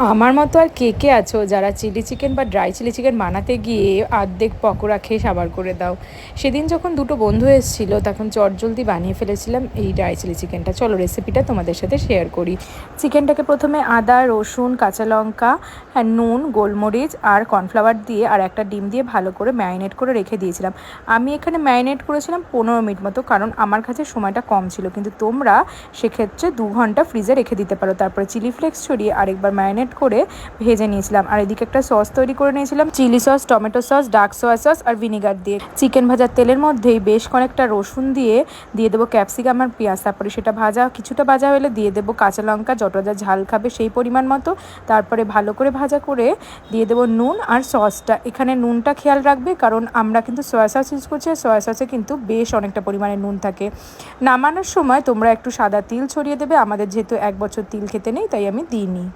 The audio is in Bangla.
আমার মতো আর কে কে আছো যারা চিলি চিকেন বা ড্রাই চিলি চিকেন বানাতে গিয়ে অর্ধেক পকোড়া খেয়ে সাবার করে দাও? সেদিন যখন দুটো বন্ধু এসেছিলো তখন চটজলদি বানিয়ে ফেলেছিলাম এই ড্রাই চিলি চিকেনটা। চলো রেসিপিটা তোমাদের সাথে শেয়ার করি। চিকেনটাকে প্রথমে আদা, রসুন, কাঁচা লঙ্কা, নুন, গোলমরিচ আর কর্নফ্লাওয়ার দিয়ে আর একটা ডিম দিয়ে ভালো করে ম্যারিনেট করে রেখে দিয়েছিলাম। আমি এখানে ম্যারিনেট করেছিলাম 15 মিনিট মতো, কারণ আমার কাছে সময়টা কম ছিল, কিন্তু তোমরা সেক্ষেত্রে 2 ঘন্টা ফ্রিজে রেখে দিতে পারো। তারপরে চিলি ফ্লেক্স ছড়িয়ে আরেকবার ম্যারিনেট করে ভেজে নিয়েছিলাম। আর এদিকে একটা সস তৈরি করে নিয়েছিলাম, chilli sauce, tomato sauce, dark soya sauce আর ভিনিগার দিয়ে। চিকেন ভাজার তেলের মধ্যেই বেশ কয়েকটা রসুন দিয়ে দেবো ক্যাপসিকাম আর পেঁয়াজ। তারপরে সেটা কিছুটা ভাজা হলে দিয়ে দেবো কাঁচা লঙ্কা, যতটা ঝাল খাবে সেই পরিমাণ মতো। তারপরে ভালো করে ভাজা করে দিয়ে দেবো নুন আর সসটা। এখানে নুনটা খেয়াল রাখবে, কারণ আমরা কিন্তু সয়া সস ইউজ করছি, সয়া সসে কিন্তু বেশ অনেকটা পরিমাণে নুন থাকে। নামানোর সময় তোমরা একটু সাদা তিল ছড়িয়ে দেবে। আমাদের যেহেতু 1 বছর তিল খেতে নেই, তাই আমি দিইনি।